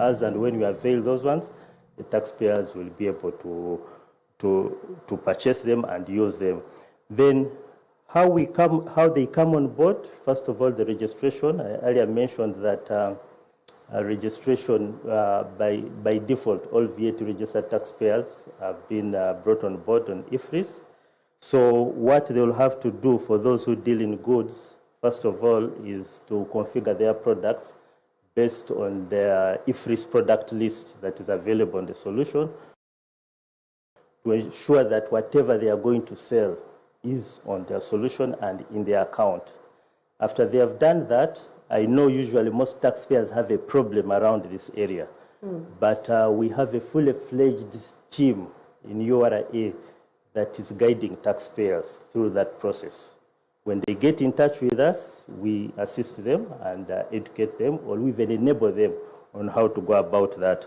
as and when we avail those ones, the taxpayers will be able to purchase them and use them. Then how they come on board, first of all, the registration. I earlier mentioned that registration by default, all VAT registered taxpayers have been brought on board on IFRIS. So what they will have to do for those who deal in goods, first of all, is to configure their products based on their IFRIS product list that is available on the solution, to ensure that whatever they are going to sell is on their solution and in their account. After they have done that, I know usually most taxpayers have a problem around this area, but we have a fully fledged team in URA that is guiding taxpayers through that process. When they get in touch with us, we assist them and educate them, or we even enable them on how to go about that.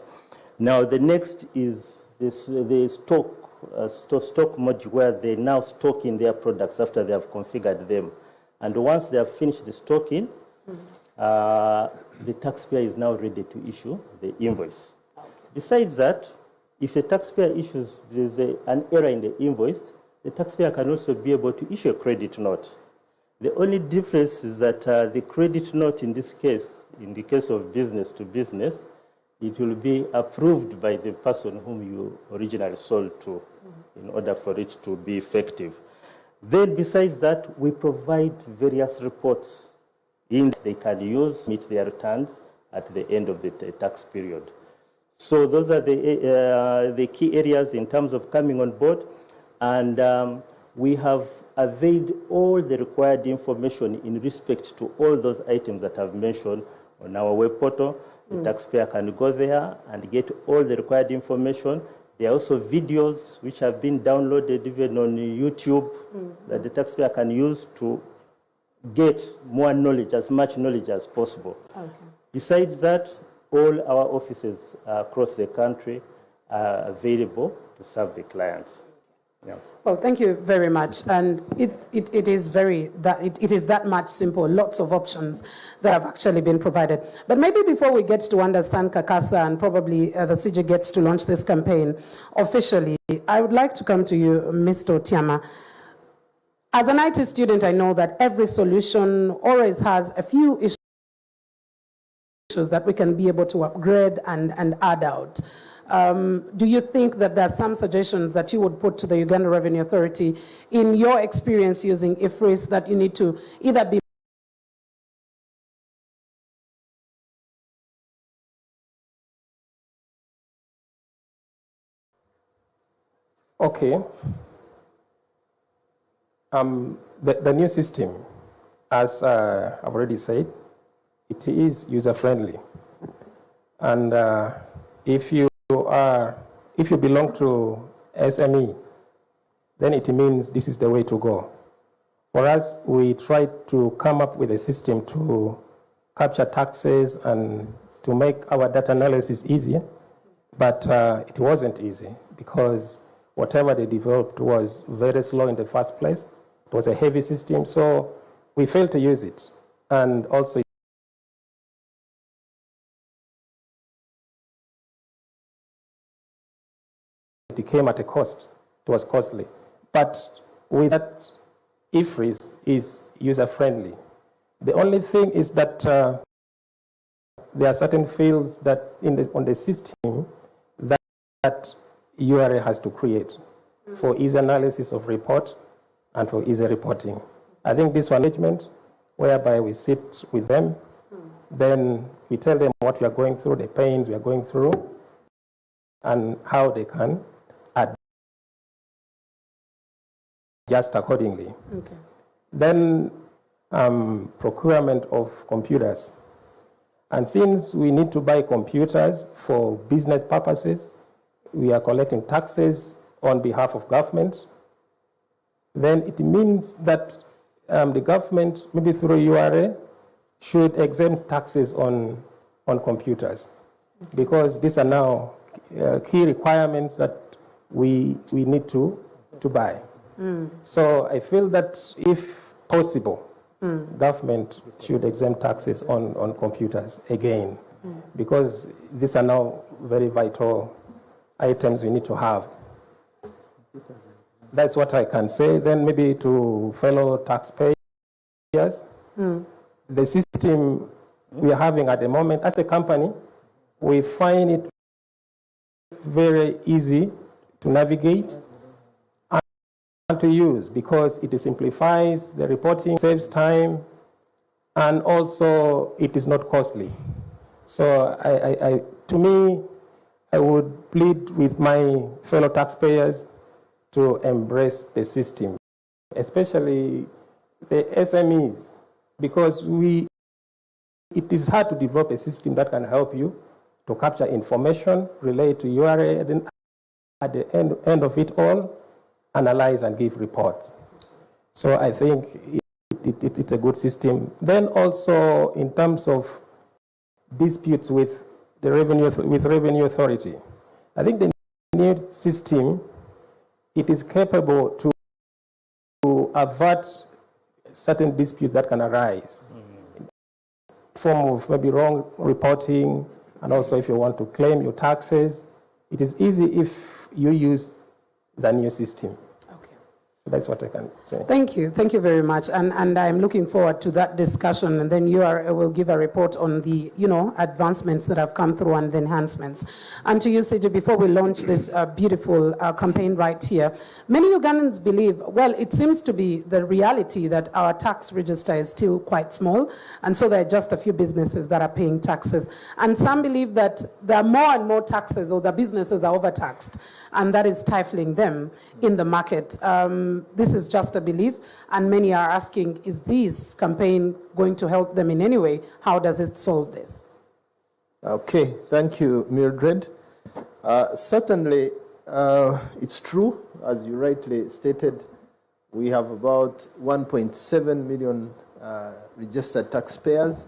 Now, the next is the stock module, where they now stock in their products after they have configured them. And once they have finished the stocking, the taxpayer is now ready to issue the invoice. Okay. Besides that, if the taxpayer issues, there's an error in the invoice, the taxpayer can also be able to issue a credit note. The only difference is that the credit note in this case, in the case of business to business, it will be approved by the person whom you originally sold to in order for it to be effective. Then besides that, we provide various reports they can use, meet their returns at the end of the tax period. So those are the key areas in terms of coming on board. And we have availed all the required information in respect to all those items that I've mentioned on our web portal. The taxpayer can go there and get all the required information. There are also videos which have been downloaded even on YouTube that the taxpayer can use to get more knowledge, as much knowledge as possible. Okay. Besides that, all our offices across the country are available to serve the clients. Yeah. Well, thank you very much. And it is that much simple. Lots of options that have actually been provided. But maybe before we get to understand CACASA and probably the CJ gets to launch this campaign officially, I would like to come to you, Mr. Otiama. As an IT student, I know that every solution always has a few issues that we can be able to upgrade and add out. Do you think that there are some suggestions that you would put to the Uganda Revenue Authority in your experience using IFRIS that you need to either be Okay. The new system, as I've already said, it is user-friendly. And if you belong to SME, then it means this is the way to go. For us, we tried to come up with a system to capture taxes and to make our data analysis easier, but it wasn't easy because whatever they developed was very slow in the first place. It was a heavy system, so we failed to use it. And also, it came at a cost. It was costly. But with that, IFRIS is user-friendly. The only thing is that there are certain fields that on the system that URA has to create for easy analysis of report and for easy reporting. I think this one management, whereby we sit with them, then we tell them what we are going through, the pains we are going through, and how they can adjust accordingly. Okay. Then procurement of computers. And since we need to buy computers for business purposes, we are collecting taxes on behalf of government, then it means that the government, maybe through URA, should exempt taxes on computers, because these are now key requirements that we need to buy. So I feel that if possible, government should exempt taxes on computers again. because these are now very vital items we need to have. That's what I can say. Then maybe to fellow taxpayers, the system we are having at the moment as a company, we find it very easy to navigate and to use because it simplifies the reporting, saves time, and also it is not costly. So to me, I would plead with my fellow taxpayers to embrace the system, especially the SMEs, because it is hard to develop a system that can help you to capture information related to URA, then at the end of it all, analyze and give reports. So I think it's a good system. Then also in terms of disputes with the revenue authority, I think the new system, it is capable to avert certain disputes that can arise in the form of maybe wrong reporting, and also if you want to claim your taxes. It is easy if you use the new system. So that's what I can say. Thank you very much, and I'm looking forward to that discussion. And then you will give a report on the advancements that have come through and the enhancements. And to you, CJ, before we launch this beautiful campaign right here, many Ugandans believe, well, it seems to be the reality that our tax register is still quite small, and so there are just a few businesses that are paying taxes. And some believe that there are more and more taxes, or the businesses are overtaxed, and that is stifling them in the market. This is just a belief, and many are asking, is this campaign going to help them in any way? How does it solve this? Okay, thank you, Mildred. Certainly, it's true, as you rightly stated, we have about 1.7 million registered taxpayers.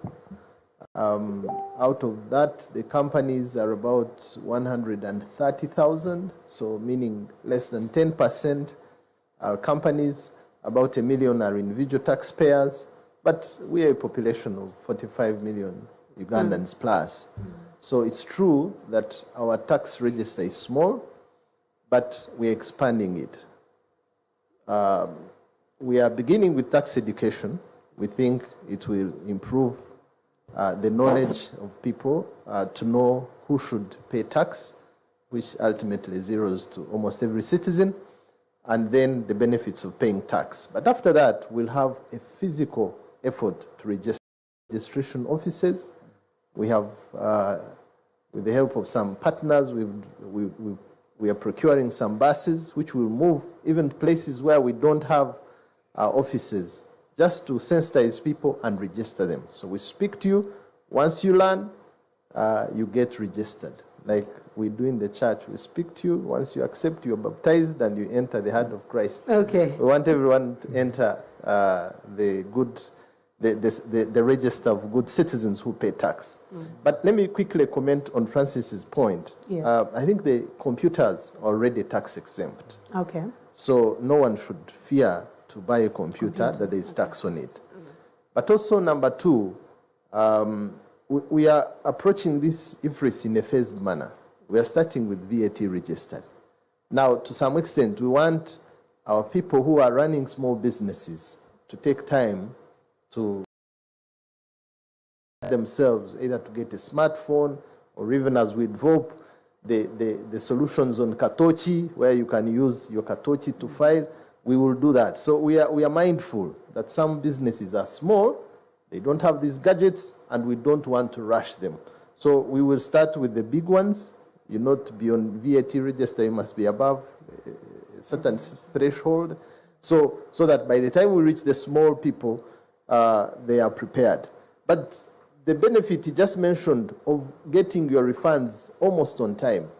Out of that, the companies are about 130,000, so meaning less than 10% are companies, about 1 million are individual taxpayers, but we are a population of 45 million Ugandans plus. So it's true that our tax register is small, but we're expanding it. We are beginning with tax education. We think it will improve the knowledge of people to know who should pay tax, which ultimately zeroes to almost every citizen, and then the benefits of paying tax. But after that, we'll have a physical effort to register registration offices. We have, with the help of some partners, we are procuring some buses, which will move even places where we don't have offices, just to sensitize people and register them. So we speak to you. Once you learn, you get registered. Like we do in the church, we speak to you. Once you accept, you're baptized and you enter the heart of Christ. Okay. We want everyone to enter the register of good citizens who pay tax. But let me quickly comment on Francis's point. Yes. I think the computers are already tax exempt. Okay. So no one should fear to buy a computer that there is tax on it. But also, number two, we are approaching this IFRIS in a phased manner. We are starting with VAT registered. Now, to some extent, we want our people who are running small businesses to take time to themselves, either to get a smartphone or even as we develop the solutions on Katochi, where you can use your Katochi to file, we will do that. So we are mindful that some businesses are small, they don't have these gadgets, and we don't want to rush them. So we will start with the big ones. You know, to be on VAT register, you must be above a certain threshold, so that by the time we reach the small people, they are prepared. But the benefit you just mentioned of getting your refunds almost on time,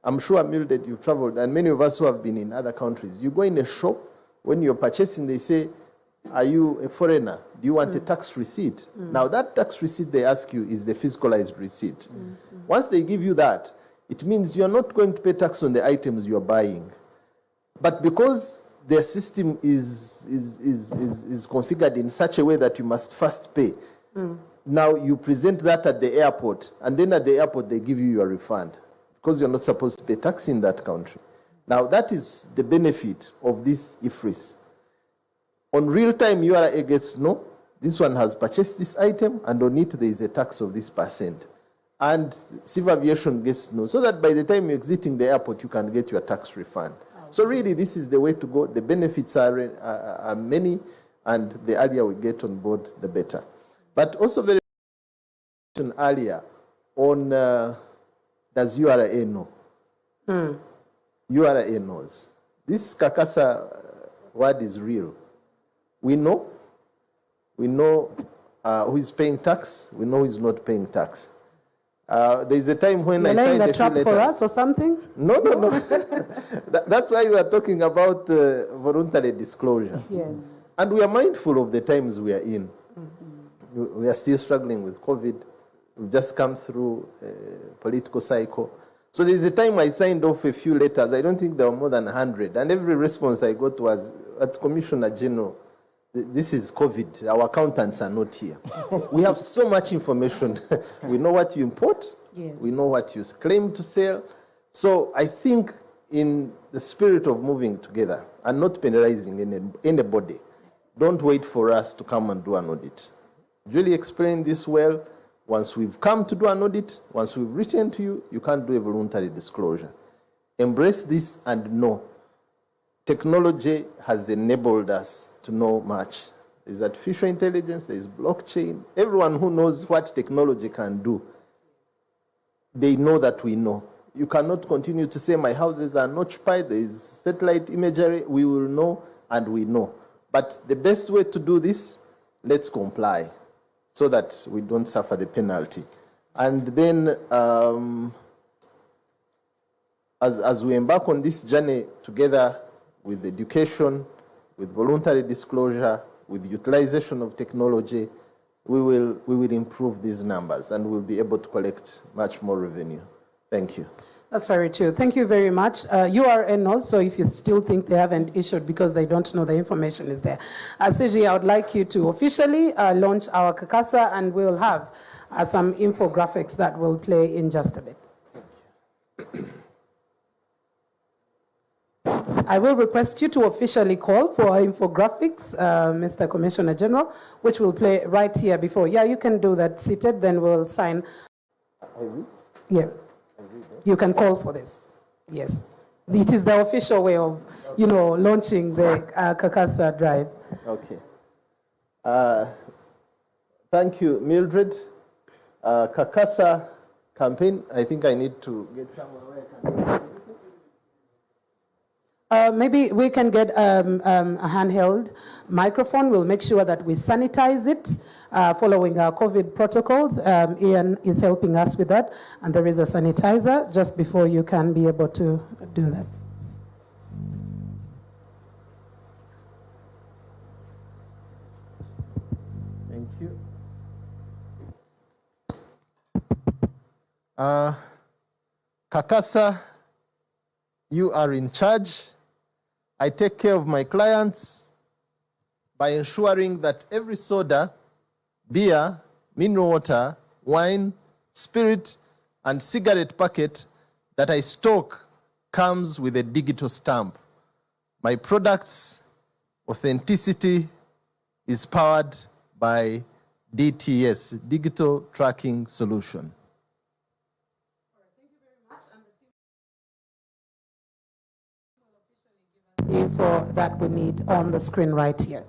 I'm sure, Mildred, you've traveled, and many of us who have been in other countries, you go in a shop, when you're purchasing, they say, are you a foreigner? Do you want a tax receipt? Now, that tax receipt they ask you is the physicalized receipt. Once they give you that, it means you're not going to pay tax on the items you're buying. But because their system is configured in such a way that you must first pay, Now you present that at the airport, and then at the airport they give you your refund because you're not supposed to pay tax in that country. Now that is the benefit of this IFRIS. On real-time URA gets to know this one has purchased this item, and on it there is a tax of this %. And civil aviation gets to know, so that by the time you're exiting the airport, you can get your tax refund. So really, this is the way to go. The benefits are many, and the earlier we get on board, the better. But also very earlier on, does URA know? URA knows. This Kakasa word is real. We know who is paying tax, we know who is not paying tax. There's a time when You're I laying signed the trap for us or something? No. That's why we are talking about voluntary disclosure. Yes. And we are mindful of the times we are in. We are still struggling with COVID. We've just come through a political cycle. So there's a time I signed off a few letters. I don't think there were more than 100. And every response I got was, at Commissioner General, this is COVID. Our accountants are not here. We have so much information. We know what you import. Yes. We know what you claim to sell. So I think in the spirit of moving together and not penalizing anybody, don't wait for us to come and do an audit. Julie explained this well. Once we've come to do an audit, once we've written to you, you can't do a voluntary disclosure. Embrace this and know. Technology has enabled us to know much. There's artificial intelligence, there's blockchain. Everyone who knows what technology can do, they know that we know. You cannot continue to say my houses are not occupied, there is satellite imagery. We will know, and we know. But the best way to do this, let's comply so that we don't suffer the penalty. And then as we embark on this journey together with education, with voluntary disclosure, with utilization of technology, we will improve these numbers and we'll be able to collect much more revenue. Thank you. That's very true. Thank you very much. URA knows, so if you still think they haven't issued because they don't know, the information is there. CG, I would like you to officially launch our Kakasa, and we'll have some infographics that will play in just a bit. I will request you to officially call for our infographics, Mr. Commissioner General, which will play right here before. Yeah, you can do that seated, then we'll sign. Yeah. You can call for this. Yes. It is the official way of, launching the Kakasa drive. Okay. Thank you, Mildred. Kakasa campaign, I think I need to get somewhere where I can. Maybe we can get a handheld microphone. We'll make sure that we sanitize it following our COVID protocols. Ian is helping us with that. And there is a sanitizer just before you can be able to do that. Thank you. Kakasa, you are in charge. I take care of my clients by ensuring that every soda, beer, mineral water, wine, spirit, and cigarette packet that I stock comes with a digital stamp. My product's authenticity is powered by DTS, Digital Tracking Solution. Info that we need on the screen right here.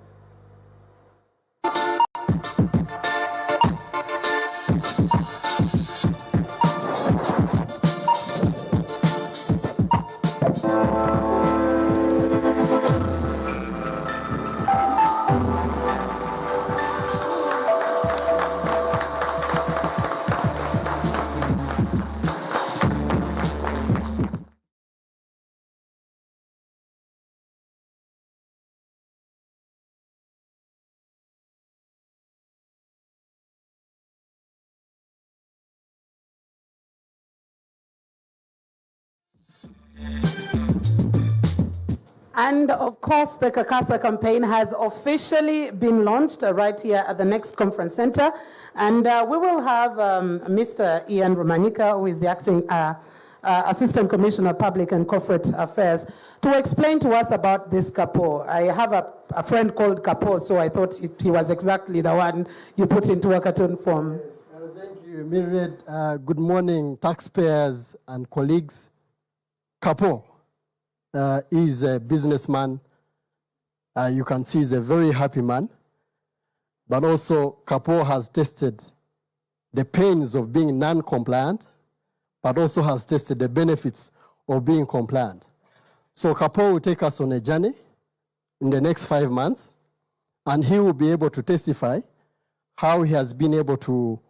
And of course, the Kakasa campaign has officially been launched right here at the Next Conference Center. And we will have Mr. Ian Romanika, who is the acting Assistant Commissioner of Public and Corporate Affairs, to explain to us about this Kapo. I have a friend called Kapo, so I thought he was exactly the one you put into a cartoon form. Thank you, Mildred. Good morning, taxpayers and colleagues. Kapo is a businessman. You can see he's a very happy man. But also, Kapo has tested the pains of being non-compliant, but also has tested the benefits of being compliant. So Kapo will take us on a journey in the next 5 months, and he will be able to testify how he has been able to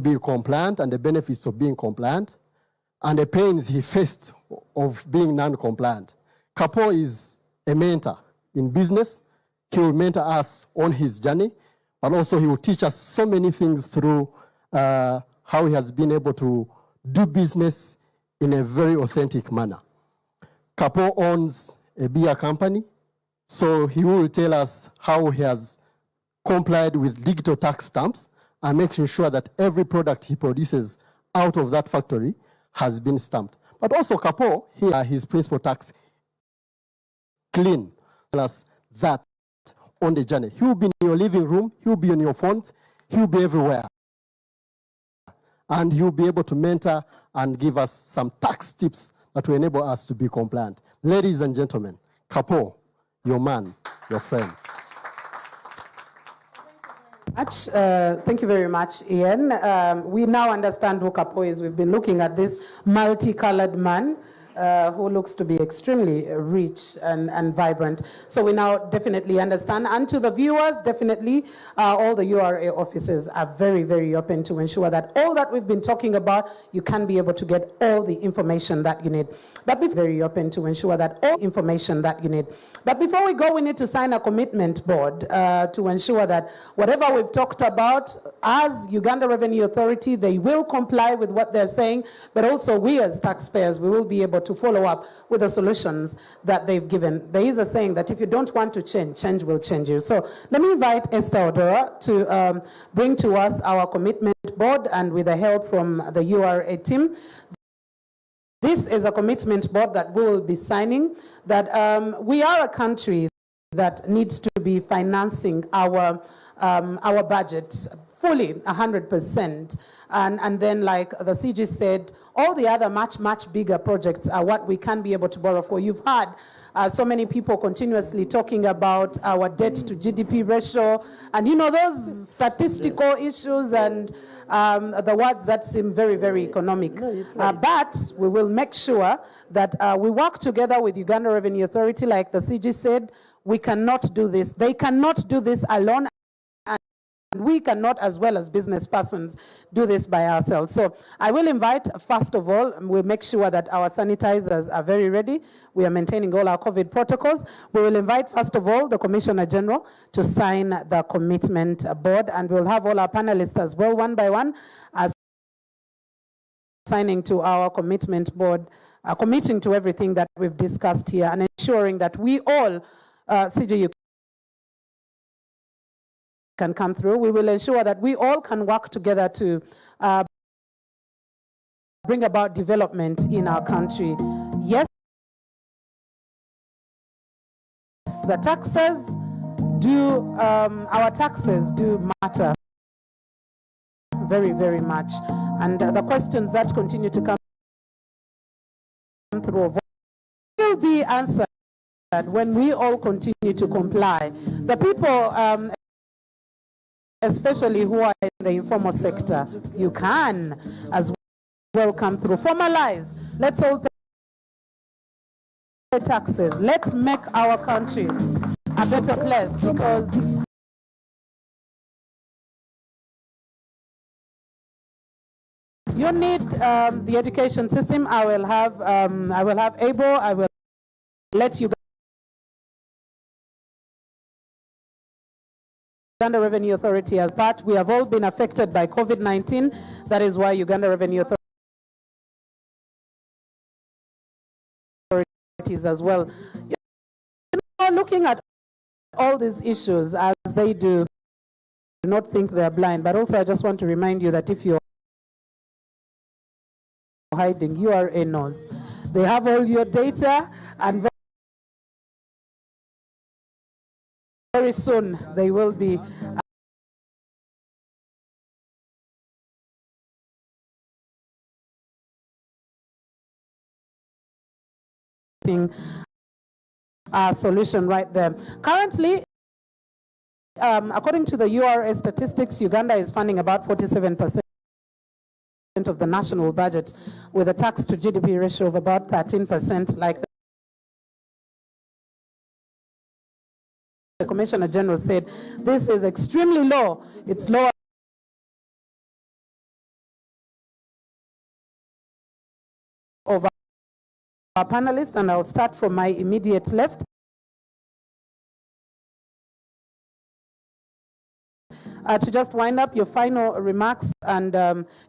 be compliant and the benefits of being compliant, and the pains he faced of being non-compliant. Kapo is a mentor in business. He will mentor us on his journey, but also he will teach us so many things through how he has been able to do business in a very authentic manner. Kapo owns a beer company, so he will tell us how he has complied with digital tax stamps and making sure that every product he produces out of that factory has been stamped. But also Kapo, his principal tax clean. Tell us that on the journey. He will be in your living room, he will be on your phones, he will be everywhere. And he will be able to mentor and give us some tax tips that will enable us to be compliant. Ladies and gentlemen, Kapo, your man, your friend. Thank you very much, Ian. We now understand who Kapo is. We've been looking at this multicolored man who looks to be extremely rich and vibrant. So we now definitely understand. And to the viewers, definitely, all the URA offices are very, very open to ensure that all that we've been talking about, you can be able to get all the information that you need. But we're very open to ensure that all information that you need. But before we go, we need to sign a commitment board to ensure that whatever we've talked about, as Uganda Revenue Authority, they will comply with what they're saying, but also we as taxpayers, we will be able to follow up with the solutions that they've given. There is a saying that if you don't want to change, change will change you. So let me invite Esther Odora to bring to us our commitment board, and with the help from the URA team. This is a commitment board that we will be signing, that we are a country that needs to be financing our budget fully, 100%. And then, like the CG said, all the other much bigger projects are what we can be able to borrow for. You've had so many people continuously talking about our debt to GDP ratio, and you know, those statistical issues and the words that seem very, very economic. But we will make sure that we work together with Uganda Revenue Authority. Like the CG said, we cannot do this. They cannot do this alone. And we cannot, as well as business persons, do this by ourselves. So I will invite, first of all, we'll make sure that our sanitizers are very ready. We are maintaining all our COVID protocols. We will invite, first of all, the Commissioner General to sign the commitment board, and we'll have all our panelists as well, one by one, as signing to our commitment board, committing to everything that we've discussed here, and ensuring that we all, CJU, can come through. We will ensure that we all can work together to bring about development in our country. Yes, the taxes do, our taxes do matter very, very much. And the questions that continue to come through will be answered when we all continue to comply. The people, especially who are in the informal sector, you can as well come through. Formalize. Let's all pay taxes. Let's make our country a better place, because you need the education system. I will have ABLE. I will let you Uganda Revenue Authority as part. We have all been affected by COVID-19. That is why Uganda Revenue Authority as well. looking at all these issues as they do not think they're blind, but also I just want to remind you that if you're hiding, URA knows. They have all your data, and very soon they will be a solution right there. Currently, according to the URA statistics, Uganda is funding about 47% of the national budget with a tax to GDP ratio of about 13%, like the Commissioner General said. This is extremely low. It's lower of our panelists, and I'll start from my immediate left. To just wind up your final remarks and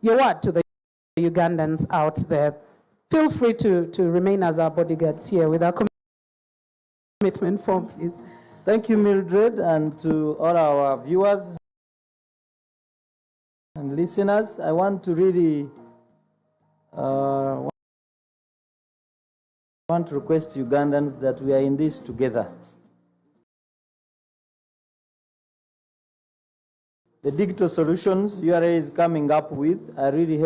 your word to the Ugandans out there. Feel free to remain as our bodyguards here with our commitment form, please. Thank you, Mildred, and to all our viewers and listeners. I want to really want to request Ugandans that we are in this together. The digital solutions URA is coming up with are really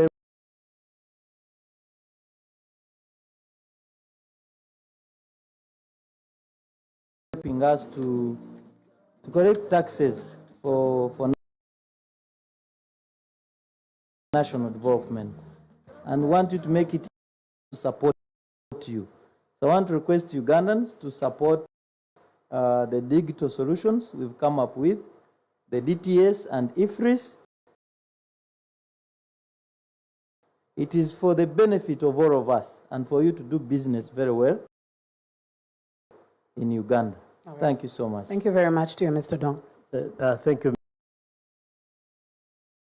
helping us to collect taxes for national development, and want you to make it to support you. So I want to request Ugandans to support the digital solutions we've come up with, the DTS and IFRIS. It is for the benefit of all of us and for you to do business very well in Uganda. Right. Thank you so much. Thank you very much to you, Mr. Dong. Thank you.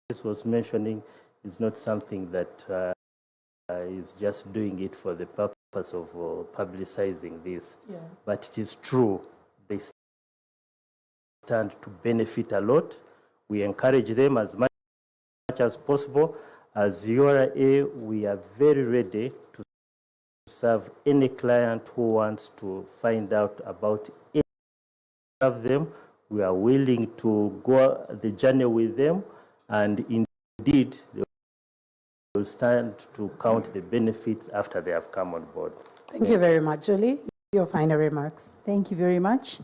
This was mentioning is not something that is just doing it for the purpose of publicizing this, but it is true. They stand to benefit a lot. We encourage them as much as possible. As URA, we are very ready to serve any client who wants to find out about any of them. We are willing to go the journey with them, and indeed, they will stand to count the benefits after they have come on board. Thank you very much. Julie, your final remarks. Thank you very much.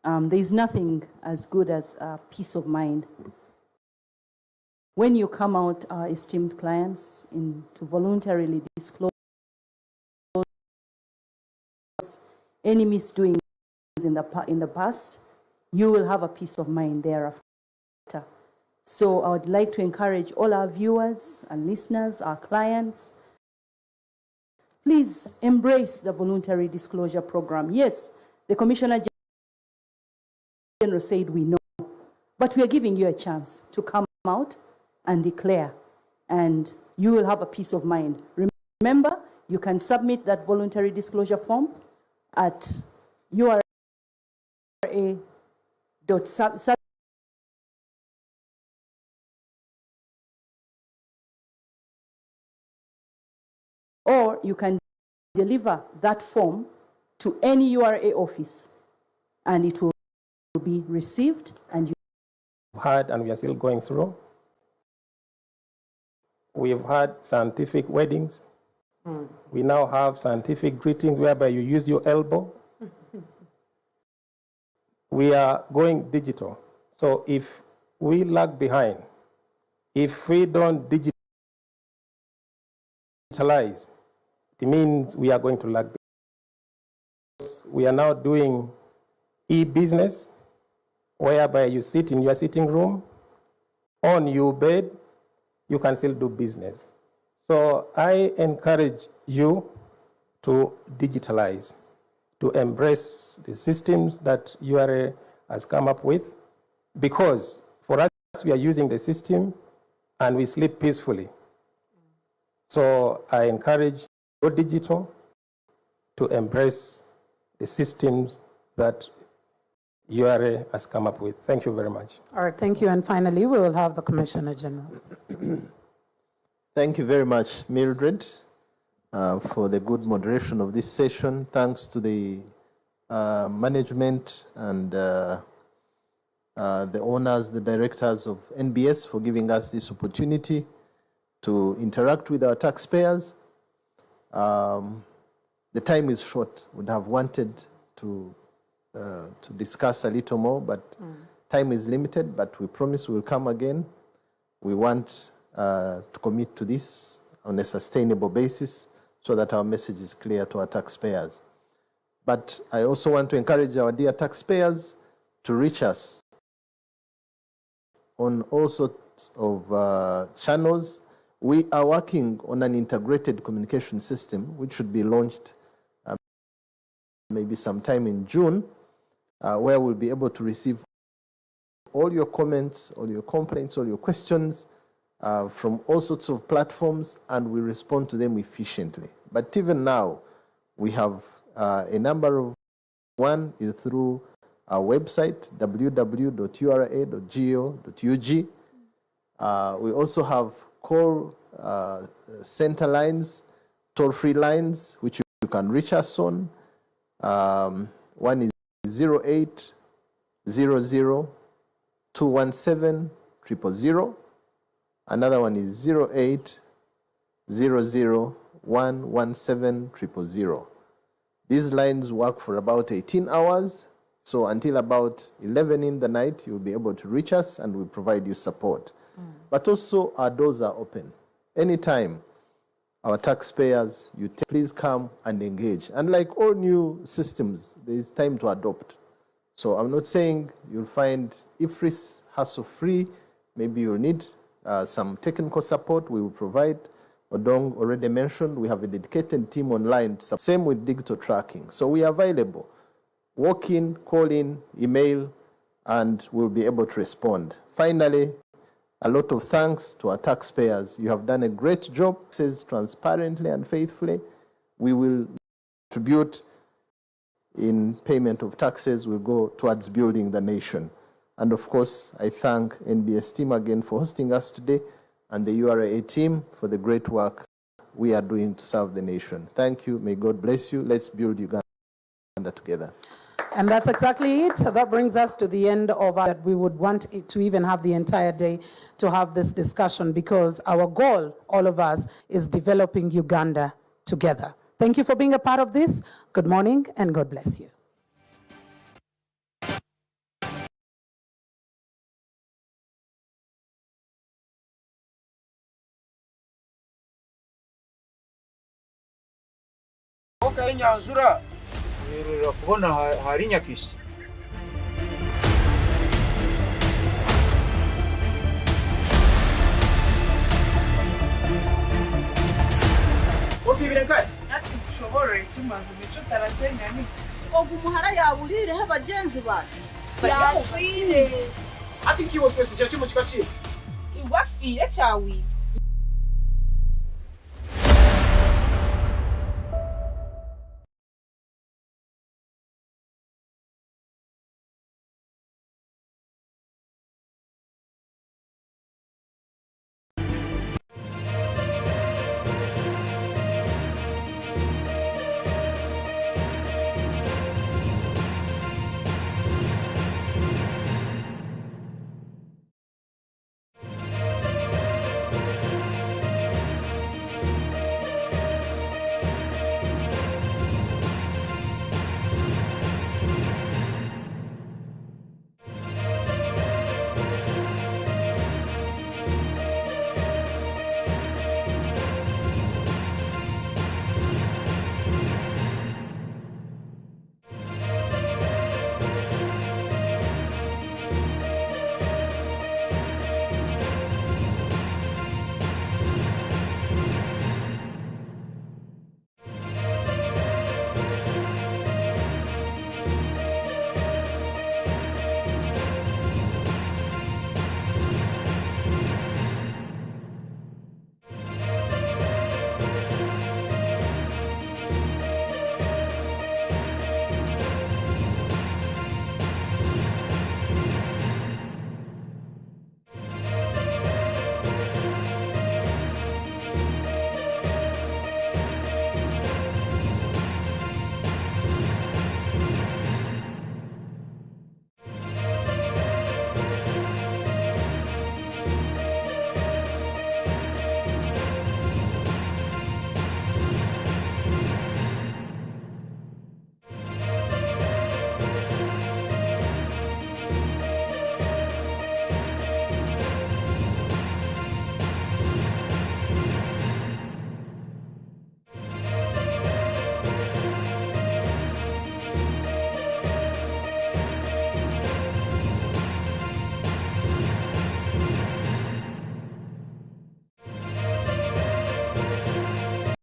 There is nothing as good as peace of mind. When you come out, esteemed clients, to voluntarily disclose any misdoings in the past, you will have a peace of mind thereafter. So I would like to encourage all our viewers and listeners, our clients, please embrace the voluntary disclosure program. Yes, the Commissioner General said we know, but we are giving you a chance to come out and declare, and you will have a peace of mind. Remember, you can submit that voluntary disclosure form at ura.sub or you can deliver that form to any URA office, and it will be received. And you had, and we are still going through. We've had scientific weddings. We now have scientific greetings whereby you use your elbow. We are going digital. So if we lag behind, if we don't digitalize, it means we are going to lag behind. We are now doing e-business, whereby you sit in your sitting room, on your bed, you can still do business. So I encourage you to digitalize, to embrace the systems that URA has come up with, because for us, we are using the system and we sleep peacefully. So I encourage go digital, to embrace the systems that URA has come up with. Thank you very much. All right, thank you. And finally, we will have the Commissioner General. Thank you very much, Mildred, for the good moderation of this session. Thanks to the management and the owners, the directors of NBS for giving us this opportunity to interact with our taxpayers. The time is short. Would have wanted to discuss a little more, but time is limited, but we promise we'll come again. We want to commit to this on a sustainable basis so that our message is clear to our taxpayers. But I also want to encourage our dear taxpayers to reach us on all sorts of channels. We are working on an integrated communication system which should be launched maybe sometime in June, where we'll be able to receive all your comments, all your complaints, all your questions from all sorts of platforms, and we respond to them efficiently. But even now, we have a number of, one is through our website, www.ura.go.ug. We also have call center lines, toll-free lines, which you can reach us on. One is 0800 217 000. Another one is 0800 117 000. These lines work for about 18 hours. So until about 11 in the night, you'll be able to reach us and we'll provide you support. But also our doors are open. Anytime our taxpayers, please come and engage. And like all new systems, there is time to adopt. So I'm not saying you'll find IFRIS hassle-free. Maybe you'll need some technical support. We will provide. Odong already mentioned, we have a dedicated team online. Same with digital tracking. So we are available. Walk in, call in, email, and we'll be able to respond. Finally, a lot of thanks to our taxpayers. You have done a great job, says transparently and faithfully. We will contribute in payment of taxes, will go towards building the nation. And of course, I thank NBS team again for hosting us today and the URA team for the great work we are doing to serve the nation. Thank you. May God bless you. Let's build Uganda together. And that's exactly it. So that brings us to the end of that. We would want it to even have the entire day to have this discussion, because our goal, all of us, is developing Uganda together. Thank you for being a part of this. Good morning and God bless you. Okay, Nyanzura. Kubona hari nyakisi. Osibire kai? Ati tushobore kimaze mico tarakenya niki. Ogumuhara yabulire abagenzi bacu. Yawire. Ati kiwo twese cyo cy'umucika cyo. Iwafire cyawi.